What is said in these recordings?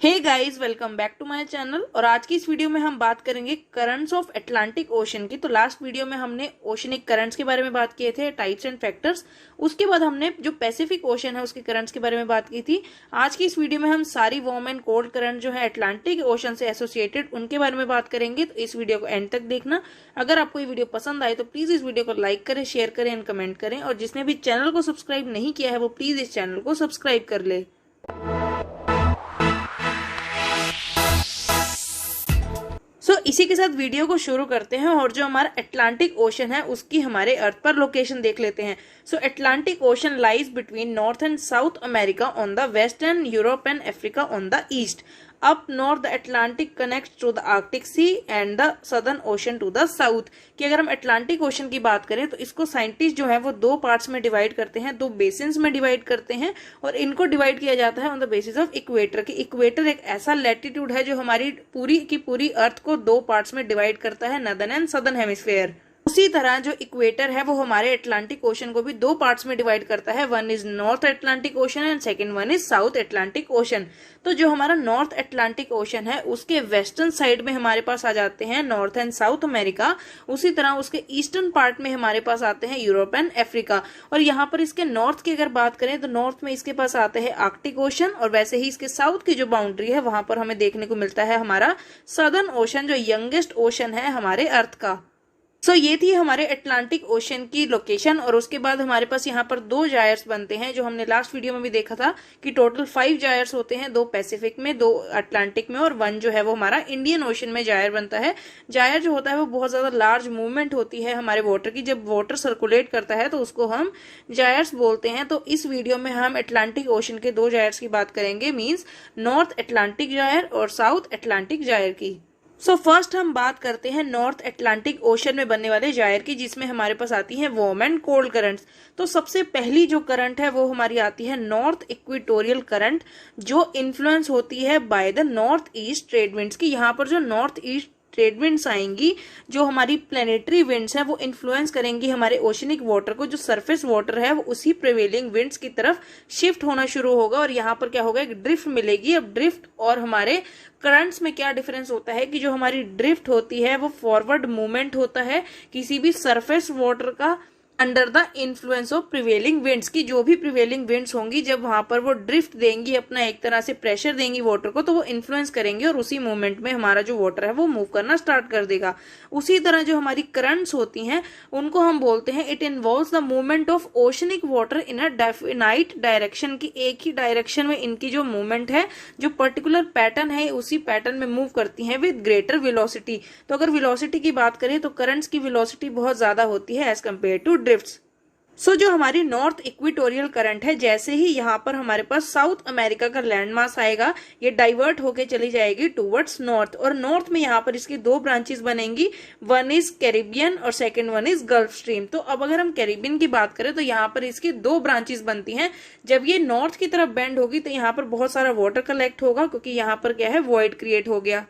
Hey guys, welcome back to my channel. और आज की इस वीडियो में हम बात करेंगे करंट्स ऑफ अटलांटिक ओशन की। तो लास्ट वीडियो में हमने ओशनिक करंट्स के बारे में बात किए थे, टाइप्स एंड फैक्टर्स। उसके बाद हमने जो पैसिफिक ओशन है उसके करंट्स के बारे में बात की थी। आज की इस वीडियो में हम सारी वार्म एंड कोल्ड करंट जो है अटलांटिक ओशन से एसोसिएटेड उनके बारे में बात करेंगे। तो इस वीडियो को एंड तक देखना। अगर आपको ये वीडियो पसंद आए तो प्लीज इस वीडियो को लाइक करें, शेयर करें एंड कमेंट करें। और जिसने भी चैनल को सब्सक्राइब नहीं किया है वो प्लीज इस चैनल को सब्सक्राइब कर ले। इसी के साथ वीडियो को शुरू करते हैं और जो हमारा अटलांटिक ओशन है उसकी हमारे अर्थ पर लोकेशन देख लेते हैं। Atlantic ocean lies between north and south America on the west and Europe and Africa on the east. Up north the Atlantic connects to the Arctic sea and the southern ocean to the south. कि अगर हम Atlantic ocean की बात करें तो इसको scientist जो है वो दो पार्ट्स में डिवाइड करते हैं, दो बेसिन्स में डिवाइड करते हैं। और इनको डिवाइड किया जाता है on the basis of equator. कि इक्वेटर एक ऐसा लैटिट्यूड है जो हमारी पूरी की पूरी अर्थ को दो पार्ट्स में डिवाइड करता है, नॉर्दर्न एंड सदर्न हेमिस्फेयर। उसी तरह जो इक्वेटर है वो हमारे अटलांटिक ओशन को भी दो पार्ट्स में डिवाइड करता है। One is north Atlantic ocean and second one is south Atlantic ocean. तो जो हमारा नॉर्थ अटलांटिक ओशन है उसके वेस्टर्न साइड में हमारे पास आ जाते हैं नॉर्थ एंड साउथ अमेरिका। उसी तरह उसके ईस्टर्न पार्ट में हमारे पास आते हैं यूरोप एंड अफ्रीका। और यहाँ पर इसके नॉर्थ की अगर बात करें तो नॉर्थ में इसके पास आते हैं आर्कटिक ओशन। और वैसे ही इसके साउथ की जो बाउंड्री है वहां पर हमें देखने को मिलता है हमारा सदर्न ओशन, जो यंगेस्ट ओशन है हमारे अर्थ का। ये थी हमारे अटलांटिक ओशन की लोकेशन। और उसके बाद हमारे पास यहाँ पर दो जायर्स बनते हैं, जो हमने लास्ट वीडियो में भी देखा था कि टोटल 5 जायर्स होते हैं, 2 पैसिफिक में, 2 अटलांटिक में और 1 जो है वो हमारा इंडियन ओशन में जायर बनता है। जायर जो होता है वो बहुत ज्यादा लार्ज मूवमेंट होती है हमारे वाटर की। जब वाटर सर्कुलेट करता है तो उसको हम जायर्स बोलते हैं। तो इस वीडियो में हम अटलांटिक ओशन के 2 जायर्स की बात करेंगे, मीन्स नॉर्थ अटलांटिक जायर और साउथ अटलांटिक जायर की। फर्स्ट हम बात करते हैं नॉर्थ अटलांटिक ओशन में बनने वाले जायर की, जिसमें हमारे पास आती है वार्म एंड कोल्ड करंट्स। तो सबसे पहली जो करंट है वो हमारी आती है नॉर्थ इक्वेटोरियल करंट, जो इन्फ्लुएंस होती है by the north east trade winds की। यहाँ पर जो नॉर्थ ईस्ट ट्रेड विंड्स आएंगी, जो हमारी प्लेनेटरी विंड्स हैं, वो इन्फ्लुएंस करेंगी हमारे ओशनिक वाटर को। जो सरफेस वाटर है वो उसी प्रिवेलिंग विंड्स की तरफ शिफ्ट होना शुरू होगा और यहाँ पर क्या होगा, एक ड्रिफ्ट मिलेगी। अब ड्रिफ्ट और हमारे करंट्स में क्या डिफरेंस होता है कि जो हमारी ड्रिफ्ट होती है वो फॉरवर्ड मूवमेंट होता है किसी भी सरफेस वाटर का under the influence of prevailing winds की। जो भी प्रिवेलिंग विंड्स होंगी जब वहां पर वो ड्रिफ्ट देंगी, अपना एक तरह से प्रेशर देंगी वाटर को, तो वो इन्फ्लुएंस करेंगे और उसी मोमेंट में हमारा जो वाटर है वो मूव करना स्टार्ट कर देगा। उसी तरह जो हमारी करंट्स होती हैं उनको हम बोलते हैं it involves the movement of oceanic water in a definite direction की। एक ही डायरेक्शन में इनकी जो मूवमेंट है, जो पर्टिकुलर पैटर्न है, उसी पैटर्न में मूव करती है विद ग्रेटर वेलोसिटी। तो अगर वेलोसिटी की बात करें तो करंट्स की वेलोसिटी बहुत ज्यादा होती है एज कम्पेयर टू ड्रिफ्ट्स। जो हमारी नॉर्थ इक्वेटोरियल करंट है, जैसे ही यहाँ पर हमारे पास साउथ अमेरिका का लैंड मास आएगा, ये डाइवर्ट होके चली जाएगी टूवर्ड्स नॉर्थ। और नॉर्थ में यहाँ पर इसकी 2 ब्रांचेस बनेंगी, वन इज कैरिबियन और second one is gulf stream. तो अब अगर हम कैरिबियन की बात करें तो यहाँ पर इसकी 2 ब्रांचेस बनती हैं। जब ये नॉर्थ की तरफ बेंड होगी तो यहाँ पर बहुत सारा वाटर कलेक्ट होगा, क्योंकि यहाँ पर क्या है, वॉइड क्रिएट हो गया।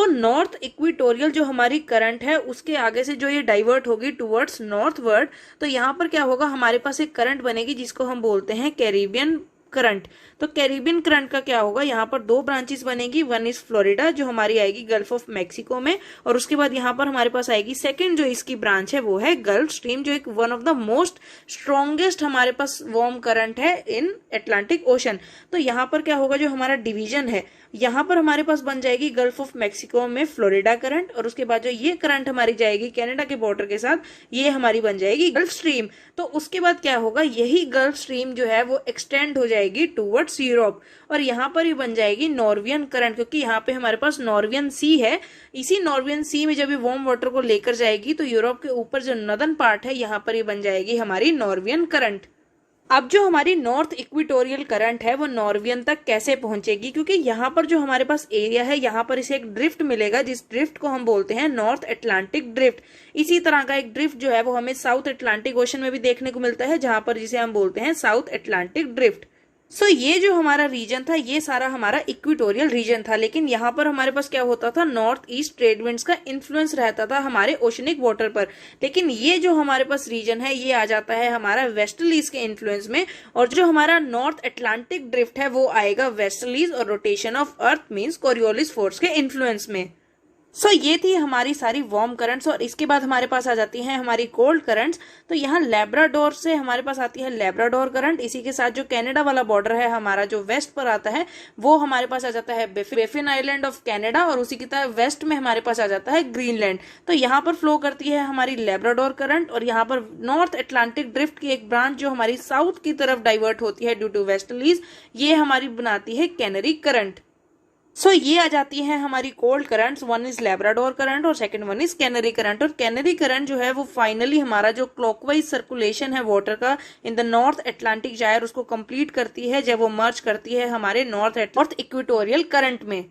नॉर्थ इक्वेटोरियल जो हमारी करंट है उसके आगे से जो ये डाइवर्ट होगी टुवर्ड्स नॉर्थवर्ड, तो यहाँ पर क्या होगा, हमारे पास एक करंट बनेगी जिसको हम बोलते हैं कैरिबियन करंट। तो कैरिबियन करंट का क्या होगा, यहाँ पर 2 ब्रांचेस बनेगी, वन इज फ्लोरिडा जो हमारी आएगी गल्फ ऑफ मैक्सिको में, और उसके बाद यहाँ पर हमारे पास आएगी सेकंड जो इसकी ब्रांच है वो है गल्फ स्ट्रीम, जो एक one of the most strongest हमारे पास वार्म करंट है इन अटलांटिक ओशन। तो यहाँ पर क्या होगा, जो हमारा डिवीजन है, यहाँ पर हमारे पास बन जाएगी गल्फ ऑफ मैक्सिको में फ्लोरिडा करंट, और उसके बाद जो ये करंट हमारी जाएगी कनाडा के बॉर्डर के साथ, ये हमारी बन जाएगी गल्फ स्ट्रीम। तो उसके बाद क्या होगा, यही गल्फ स्ट्रीम जो है वो एक्सटेंड हो जाएगी टुवर्ड्स यूरोप, और यहाँ पर ही बन जाएगी नॉर्वियन करंट, क्योंकि यहाँ पे हमारे पास नॉर्वियन सी है। इसी नॉर्वियन सी में जब ये वार्म वाटर को लेकर जाएगी तो यूरोप के ऊपर जो नॉर्दर्न पार्ट है यहाँ पर ही बन जाएगी हमारी नॉर्वियन करंट। अब जो हमारी नॉर्थ इक्वेटोरियल करंट है वो नॉर्वियन तक कैसे पहुंचेगी, क्योंकि यहाँ पर जो हमारे पास एरिया है यहाँ पर इसे एक ड्रिफ्ट मिलेगा, जिस ड्रिफ्ट को हम बोलते हैं नॉर्थ अटलांटिक ड्रिफ्ट। इसी तरह का एक ड्रिफ्ट जो है वो हमें साउथ अटलांटिक ओशन में भी देखने को मिलता है, जहां पर जिसे हम बोलते हैं साउथ अटलांटिक ड्रिफ्ट। ये जो हमारा रीजन था ये सारा हमारा इक्वेटोरियल रीजन था, लेकिन यहाँ पर हमारे पास क्या होता था, नॉर्थ ईस्ट ट्रेड विंड्स का इन्फ्लुएंस रहता था हमारे ओशनिक वाटर पर। लेकिन ये जो हमारे पास रीजन है ये आ जाता है हमारा वेस्टर्लीज के इन्फ्लुएंस में, और जो हमारा नॉर्थ अटलांटिक ड्रिफ्ट है वो आएगा वेस्टर्लीज और rotation of earth means Coriolis force के इन्फ्लुएंस में। ये थी हमारी सारी वार्म करंट्स, और इसके बाद हमारे पास आ जाती हैं हमारी कोल्ड करंट्स। तो यहाँ लेब्राडोर से हमारे पास आती है लेब्राडोर करंट, इसी के साथ जो कनाडा वाला बॉर्डर है हमारा जो वेस्ट पर आता है वो हमारे पास आ जाता है बेफिन आइलैंड ऑफ कनाडा, और उसी की तरह वेस्ट में हमारे पास आ जाता है ग्रीनलैंड। तो यहाँ पर फ्लो करती है हमारी लेब्राडोर करंट, और यहाँ पर नॉर्थ अटलांटिक ड्रिफ्ट की एक ब्रांच जो हमारी साउथ की तरफ डाइवर्ट होती है ड्यू टू वेस्टर्लीज, ये हमारी बनाती है कैनरी करंट। ये आ जाती है हमारी cold currents, one is Labrador current और second one is Canary current. और कैनरी करंट जो है वो फाइनली हमारा जो क्लॉकवाइज सर्कुलेशन है वाटर का in the north Atlantic gyre उसको कंप्लीट करती है जब वो मर्ज करती है हमारे नॉर्थ इक्वेटोरियल करंट में।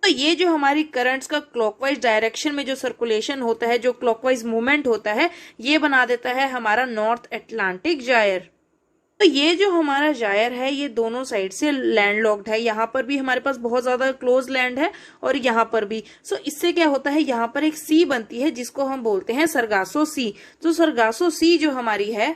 ये जो हमारी करंट्स का क्लॉकवाइज डायरेक्शन में जो सर्कुलेशन होता है, जो क्लॉकवाइज मूवमेंट होता है, ये बना देता है हमारा नॉर्थ अटलांटिक जायर। ये जो हमारा जायर है ये दोनों साइड से लैंडलॉक्ड है, यहाँ पर भी हमारे पास बहुत ज्यादा क्लोज लैंड है और यहाँ पर भी। इससे क्या होता है, यहाँ पर एक सी बनती है जिसको हम बोलते हैं सरगासो सी। तो सरगासो सी जो हमारी है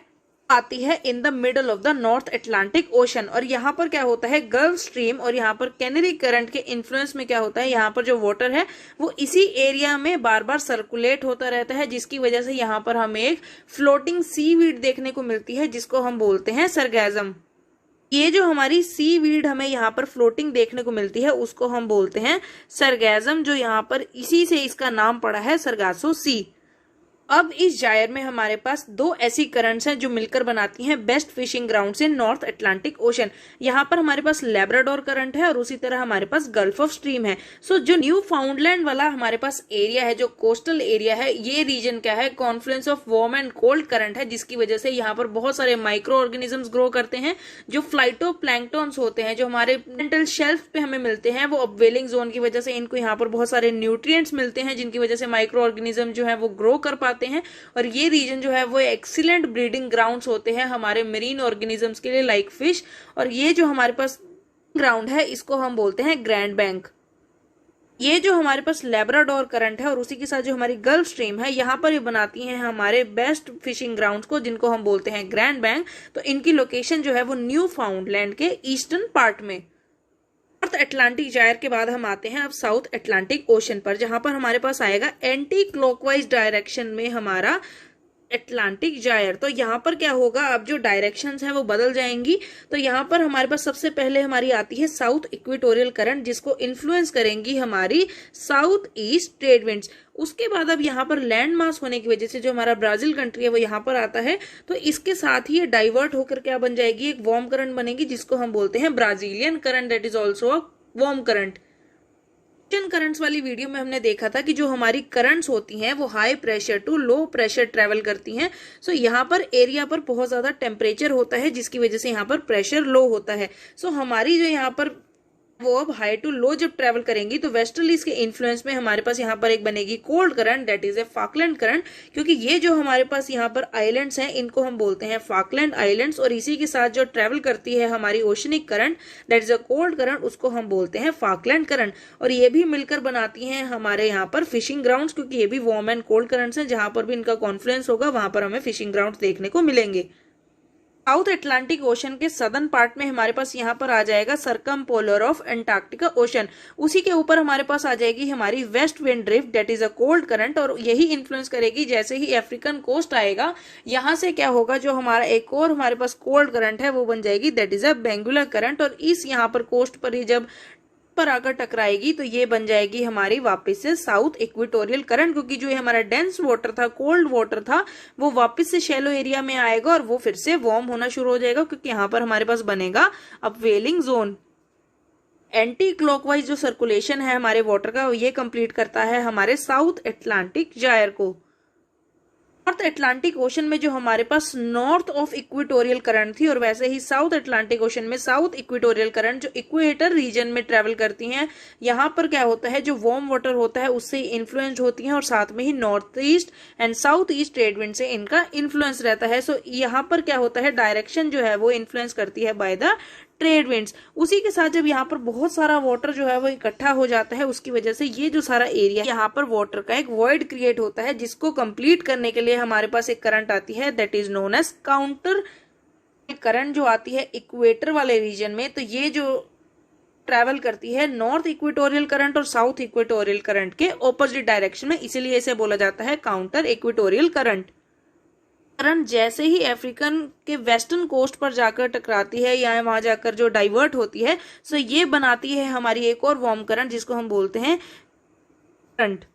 आती है in the middle of the north Atlantic ocean, और यहाँ पर क्या होता है गल्फ स्ट्रीम और यहाँ पर कैनरी करंट के इन्फ्लुएंस में क्या होता है, यहाँ पर जो वाटर है वो इसी एरिया में बार बार सर्कुलेट होता रहता है, जिसकी वजह से यहाँ पर हमें एक फ्लोटिंग सीवीड देखने को मिलती है जिसको हम बोलते हैं सरगैजम। ये जो हमारी सी वीड हमें यहाँ पर फ्लोटिंग देखने को मिलती है उसको हम बोलते हैं सरगैजम, जो यहाँ पर इसी से इसका नाम पड़ा है सरगासो सी। अब इस जायर में हमारे पास दो ऐसी करंट्स हैं जो मिलकर बनाती हैं बेस्ट फिशिंग ग्राउंड्स इन नॉर्थ अटलांटिक ओशन। यहाँ पर हमारे पास लेब्राडोर करंट है और उसी तरह हमारे पास गल्फ ऑफ स्ट्रीम है। जो न्यू फाउंडलैंड वाला हमारे पास एरिया है, जो कोस्टल एरिया है, ये रीजन क्या है, Confluence of warm and cold current है, जिसकी वजह से यहाँ पर बहुत सारे माइक्रो ऑर्गेनिजम्स ग्रो करते हैं जो फ्लाइटोप्लैंक्टन्स होते हैं, जो हमारे कॉन्टिनेंटल शेल्फ पे हमें मिलते हैं। वो अपवेलिंग जोन की वजह से इनको यहाँ पर बहुत सारे न्यूट्रिएंट्स मिलते हैं जिनकी वजह से माइक्रो ऑर्गेनिज्म जो है वो ग्रो कर पाते हैं, और ये रीजन जो है वो एक्सीलेंट ब्रीडिंग ग्राउंड्स होते हैं हमारे मरीन ऑर्गेनिजम्स के लिए लाइक फिश। और ये जो हमारे पास ग्राउंड है इसको हम बोलते हैं ग्रैंड बैंक। ये जो हमारे पास लेब्राडोर करंट है और उसी के साथ जो हमारी गल्फ स्ट्रीम है यहाँ पर ये बनाती हैं हमारे बेस्ट फिशिंग ग्राउंड्स को, जिनको हम बोलते हैं ग्रैंड बैंक। तो इनकी लोकेशन जो है वो न्यू फाउंडलैंड के ईस्टर्न पार्ट में। नॉर्थ अटलांटिक जायर के बाद हम आते हैं अब साउथ अटलांटिक ओशन पर, जहां पर हमारे पास आएगा एंटी क्लॉकवाइज डायरेक्शन में हमारा अटलांटिक जायर। तो यहाँ पर क्या होगा, अब जो डायरेक्शंस हैं वो बदल जाएंगी। तो यहाँ पर हमारे पास सबसे पहले हमारी आती है साउथ इक्वेटोरियल करंट, जिसको इन्फ्लुएंस करेंगी हमारी साउथ ईस्ट ट्रेड विंड्स। उसके बाद अब यहाँ पर लैंड मास होने की वजह से जो हमारा ब्राजील कंट्री है वो यहाँ पर आता है, तो इसके साथ ही ये डाइवर्ट होकर क्या बन जाएगी, एक वार्म करंट बनेगी जिसको हम बोलते हैं Brazilian current, that is also a warm current. Currents वाली वीडियो में हमने देखा था कि जो हमारी करंट्स होती हैं वो high pressure to low pressure travel करती हैं। यहाँ पर एरिया पर बहुत ज्यादा टेम्परेचर होता है जिसकी वजह से यहाँ पर प्रेशर लो होता है। हमारी जो यहाँ पर वो अब हाई टू लो जब ट्रेवल करेंगी तो वेस्टर्लीज के इन्फ्लुएंस में हमारे पास यहाँ पर एक बनेगी cold current, that is a Falkland current, क्योंकि ये जो हमारे पास यहाँ पर आइलैंड्स हैं इनको हम बोलते हैं फाकलैंड आइलैंड्स, और इसी के साथ जो ट्रेवल करती है हमारी oceanic current, that is a cold current, उसको हम बोलते हैं फाकलैंड करंट। और ये भी मिलकर बनाती हैं हमारे यहाँ पर फिशिंग ग्राउंड्स, क्योंकि ये भी वार्म एंड कोल्ड करंट्स हैं, जहां पर भी इनका कॉन्फ्लुएंस होगा वहां पर हमें फिशिंग ग्राउंड्स देखने को मिलेंगे। साउथ अटलांटिक ओशन के सदर्न पार्ट में हमारे पास यहाँ पर आ जाएगा सरकमपोलर ऑफ अंटार्कटिका ओशन। उसी के ऊपर हमारे पास आ जाएगी हमारी west wind drift, that is a cold current, और यही इन्फ्लुएंस करेगी जैसे ही अफ्रीकन कोस्ट आएगा। यहाँ से क्या होगा, जो हमारा एक और हमारे पास कोल्ड करंट है वो बन जाएगी, दैट इज अ बेंगुलर करंट, और इस यहाँ पर कोस्ट पर ही जब पर आकर टकराएगी तो ये बन जाएगी हमारी वापस से साउथ इक्वेटोरियल करंट, क्योंकि जो हमारा डेंस वाटर था, कोल्ड वाटर था, वो वापस से शैलो एरिया में आएगा और वो फिर से वार्म होना शुरू हो जाएगा, क्योंकि यहाँ पर हमारे पास बनेगा अपवेलिंग जोन। एंटी क्लॉकवाइज जो सर्कुलेशन है हमारे वाटर का ये कंप्लीट करता है हमारे साउथ अटलांटिक जायर को। नॉर्थ अटलांटिक ओशन में जो हमारे पास नॉर्थ ऑफ इक्वेटोरियल करंट थी, और वैसे ही साउथ अटलांटिक ओशन में साउथ इक्वेटोरियल करंट जो इक्वेटर रीजन में ट्रेवल करती हैं, यहाँ पर क्या होता है, जो वार्म वाटर होता है उससे इन्फ्लुएंस होती हैं, और साथ में ही north east and south east trade wind से इनका इन्फ्लुएंस रहता है। यहाँ पर क्या होता है, डायरेक्शन जो है वो इन्फ्लुएंस करती है बाय द ट्रेड विंड्स। उसी के साथ जब यहाँ पर बहुत सारा वाटर जो है वो इकट्ठा हो जाता है, उसकी वजह से ये जो सारा एरिया यहाँ पर वाटर का एक वॉइड क्रिएट होता है, जिसको कंप्लीट करने के लिए हमारे पास एक करंट आती है, that is known as counter current, जो आती है इक्वेटर वाले रीजन में। तो ये जो ट्रैवल करती है नॉर्थ इक्वेटोरियल करंट और साउथ इक्वेटोरियल करंट के ऑपोजिट डायरेक्शन में, इसीलिए इसे बोला जाता है काउंटर इक्वेटोरियल करंट। करंट जैसे ही अफ्रीकन के वेस्टर्न कोस्ट पर जाकर टकराती है या वहां जाकर जो डाइवर्ट होती है, सो ये बनाती है हमारी एक और वार्म करंट, जिसको हम बोलते हैं करंट।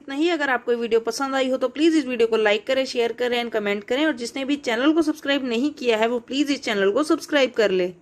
नहीं, अगर आपको ये वीडियो पसंद आई हो तो प्लीज इस वीडियो को लाइक करें, शेयर करें एंड कमेंट करें, और जिसने भी चैनल को सब्सक्राइब नहीं किया है वो प्लीज इस चैनल को सब्सक्राइब कर ले।